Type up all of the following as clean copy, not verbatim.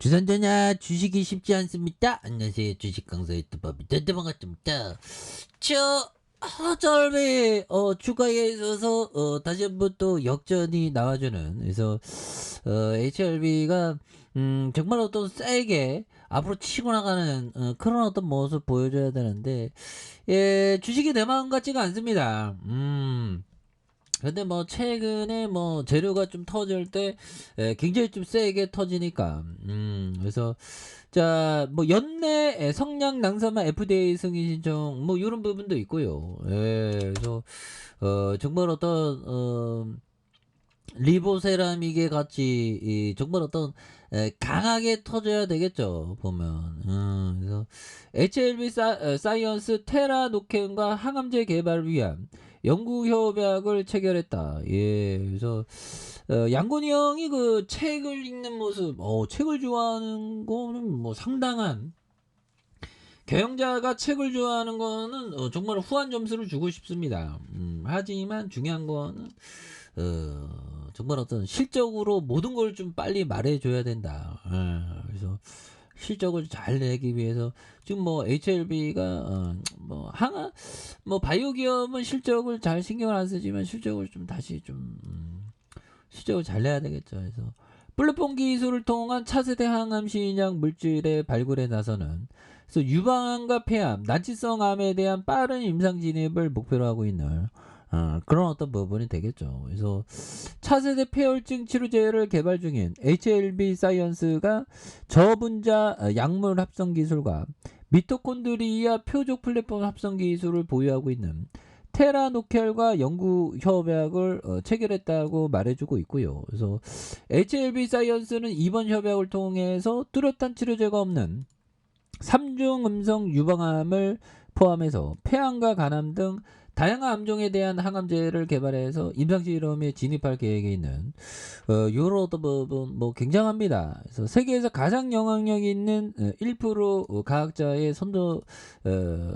주선전야 주식이 쉽지 않습니다. 안녕하세요. 주식 강사 유튜버입니다. 네, 반갑습니다. 저 하절배 주가에 있어서 다시 한번 또 역전이 나와주는, 그래서 HLB가 정말 어떤 세게 앞으로 치고 나가는 그런 어떤 모습 보여줘야 되는데, 예, 주식이 내 마음 같지가 않습니다. 근데 뭐 최근에 뭐 재료가 좀 터질 때 굉장히 좀 세게 터지니까, 그래서 자 뭐 연내 성냥 낭사마 FDA 승인 신청 뭐 요런 부분도 있고요. 예, 그래서 정말 어떤 리보세라믹에 같이 정말 어떤 강하게 터져야 되겠죠, 보면. 그래서 HLB 사이언스 테라노켄과 항암제 개발을 위한 연구 협약을 체결했다. 예, 그래서 양곤이 형이 그 책을 읽는 모습, 책을 좋아하는 거는 뭐 상당한, 경영자가 책을 좋아하는 거는 정말 후한 점수를 주고 싶습니다. 하지만 중요한 거는 정말 어떤 실적으로 모든 걸 좀 빨리 말해줘야 된다. 그래서 실적을 잘 내기 위해서 지금 뭐 HLB가 뭐 항아 뭐 바이오 기업은 실적을 잘 신경을 안 쓰지만 실적을 좀 다시 좀 실적을 잘 내야 되겠죠. 그래서 플랫폼 기술을 통한 차세대 항암 신약 물질의 발굴에 나서는, 그래서 유방암과 폐암, 난치성 암에 대한 빠른 임상 진입을 목표로 하고 있는 그런 어떤 부분이 되겠죠. 그래서 차세대 폐혈증 치료제를 개발 중인 HLB 사이언스가 저분자 약물 합성 기술과 미토콘드리아 표적 플랫폼 합성 기술을 보유하고 있는 테라노켈과 연구 협약을 체결했다고 말해주고 있고요. 그래서 HLB 사이언스는 이번 협약을 통해서 뚜렷한 치료제가 없는 3중 음성 유방암을 포함해서 폐암과 간암 등 다양한 암종에 대한 항암제를 개발해서 임상실험에 진입할 계획에 있는 요런 어떤 부분 뭐 굉장합니다. 그래서 세계에서 가장 영향력 있는 1% 과학자의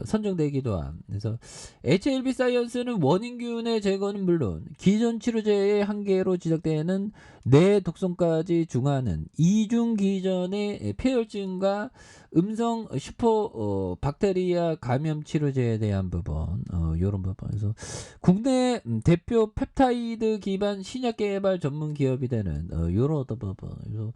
선정되기도 한. 그래서 HLB 사이언스는 원인균의 제거는 물론 기존 치료제의 한계로 지적되는 뇌 독성까지 중화하는 이중 기전의 폐혈증과 음성 슈퍼 박테리아 감염 치료제에 대한 부분, 요런 부분에서 국내 대표 펩타이드 기반 신약 개발 전문 기업이 되는 요런 어떤 부분, 그래서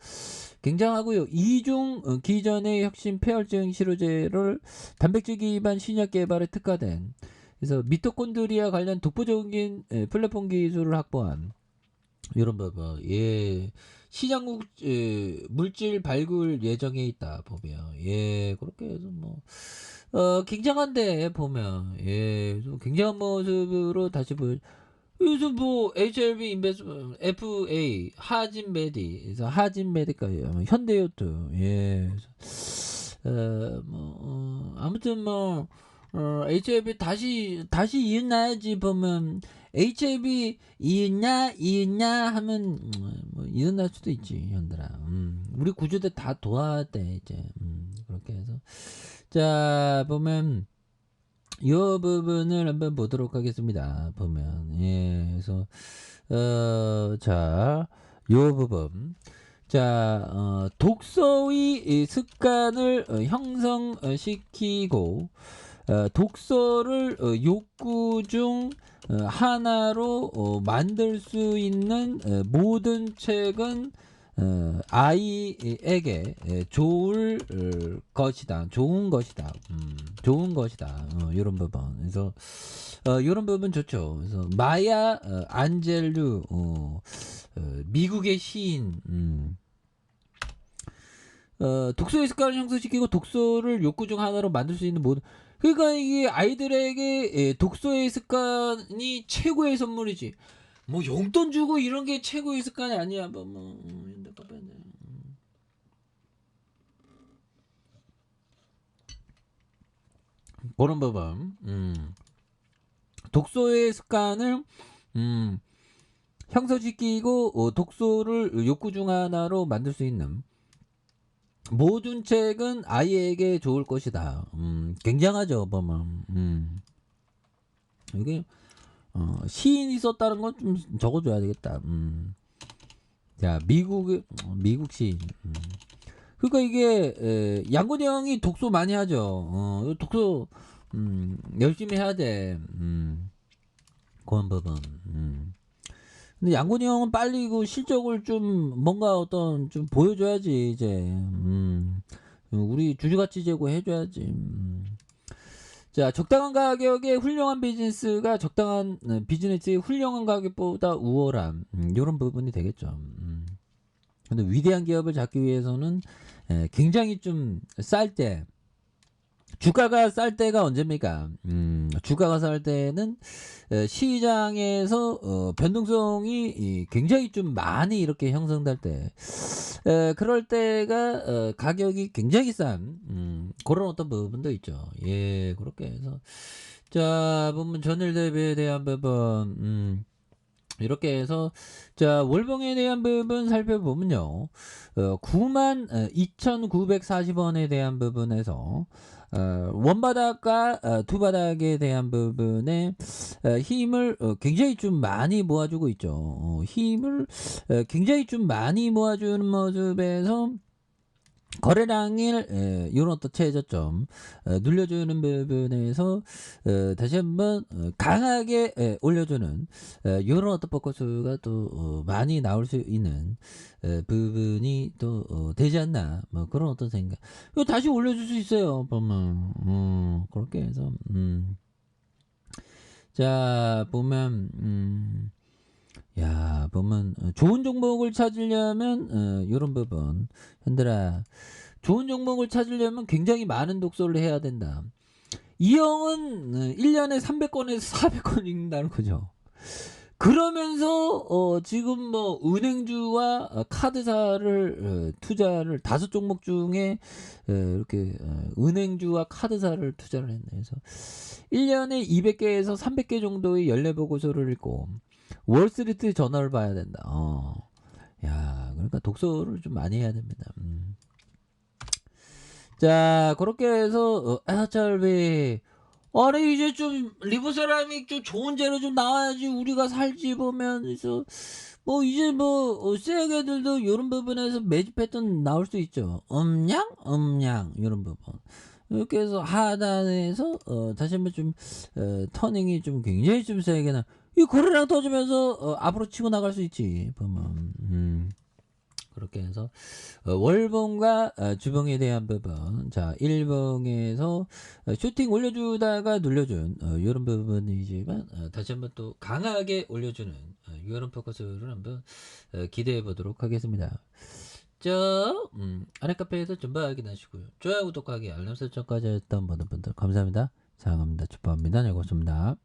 굉장하고요. 이중 기전의 혁신 폐혈증 치료제를 단백질 기반 신약 개발에 특화된, 그래서 미토콘드리아 관련 독보적인 플랫폼 기술을 확보한 이런 부분, 예, 시장국 물질 발굴 예정에 있다 보면, 예, 그렇게 해서 뭐 굉장한데 보면, 예, 좀 굉장한 모습으로 다시 보여. 요즘 뭐 HLB 인베스트 FA 하진메디, 그래서 하진메디까지 현대요트, 예, 뭐 아무튼 뭐 HLB 다시 이은나야지 보면, HLB 이은냐 하면 뭐 이은날 수도 있지 현들아. 우리 구조대 다 도와야 돼 이제. 그렇게 해서 자 보면 요 부분을 한번 보도록 하겠습니다. 보면, 예, 그래서 자, 요 부분, 자, 독서의 이 습관을 형성시키고 독서를 욕구 중 하나로 만들 수 있는 모든 책은 아이에게 좋을 것이다, 좋은 것이다, 좋은 것이다. 이런 부분. 그래서 이런 부분 좋죠. 그래서 마야 안젤루, 미국의 시인. 독서의 습관을 형성시키고 독서를 욕구 중 하나로 만들 수 있는 모든, 그러니까 이게 아이들에게 독서의 습관이 최고의 선물이지. 뭐 용돈 주고 이런 게 최고의 습관이 아니야. 그런 부분. 독서의 습관을 형성시키고 독서를 욕구 중 하나로 만들 수 있는 모든 책은 아이에게 좋을 것이다. 굉장하죠, 보면. 이게 시인이 썼다는 건 좀 적어줘야 되겠다. 자, 미국 시인. 그러니까 이게 양곤이 형이 독소 많이 하죠. 독소 열심히 해야 돼. 그런 부분. 근데 양곤이 형은 빨리 그 실적을 좀 뭔가 어떤 좀 보여줘야지 이제. 우리 주주가치 제고 해줘야지. 자, 적당한 가격에 훌륭한 비즈니스가 적당한 비즈니스의 훌륭한 가격보다 우월함. 요런 부분이 되겠죠. 근데 위대한 기업을 잡기 위해서는 굉장히 좀 쌀 때, 주가가 쌀 때가 언제입니까? 주가가 쌀 때는 시장에서 변동성이 굉장히 좀 많이 이렇게 형성될 때, 그럴 때가 가격이 굉장히 싼 그런 어떤 부분도 있죠. 예, 그렇게 해서 자 보면 전일 대비에 대한 부분 이렇게 해서 자 월봉에 대한 부분 살펴보면요. 92,940원에 대한 부분에서 원바닥과 투바닥에 대한 부분에 힘을 굉장히 좀 많이 모아주고 있죠. 힘을 굉장히 좀 많이 모아주는 모습에서 거래량을 이런 어떤 최저점 눌려주는 부분에서 다시 한번 강하게 올려주는 이런 어떤 포커스가 또 많이 나올 수 있는 부분이 또 되지 않나 뭐 그런 어떤 생각. 이거 다시 올려줄 수 있어요. 보면 그렇게 해서 자 보면 야 보면 좋은 종목을 찾으려면 이런 부분 현들아 좋은 종목을 찾으려면 굉장히 많은 독서를 해야 된다. 이 형은 1년에 300건에서 400건 읽는다는 거죠. 그러면서 지금 뭐 은행주와 카드사를 투자를 5종목 중에 이렇게 은행주와 카드사를 투자를 했네. 그래서 1년에 200개에서 300개 정도의 연례 보고서를 읽고 월스트리트 저널을 봐야 된다. 야, 그러니까 독서를 좀 많이 해야 됩니다. 자, 그렇게 해서 SRB 아니 이제 좀 리보세라믹 좀 좋은 재료 좀 나와야지 우리가 살지 보면 그래서 뭐 이제 뭐 세계들도 이런 부분에서 매집 패턴 나올 수 있죠. 음양 이런 부분. 이렇게 해서 하단에서 다시 한번 좀 터닝이 좀 굉장히 좀 세게 이 거래량 터지면서 앞으로 치고 나갈 수 있지 보면. 그렇게 해서 월봉과 주봉에 대한 부분 자 일봉에서 슈팅 올려주다가 눌려준 이런 부분이지만 다시 한번 또 강하게 올려주는 이런 포커스를 한번 기대해 보도록 하겠습니다. 자 아래 카페에서 전부 확인하시고요. 좋아요 구독하기 알람 설정까지 했던 모든 분들 감사합니다. 사랑합니다. 축복합니다. 네 고맙습니다.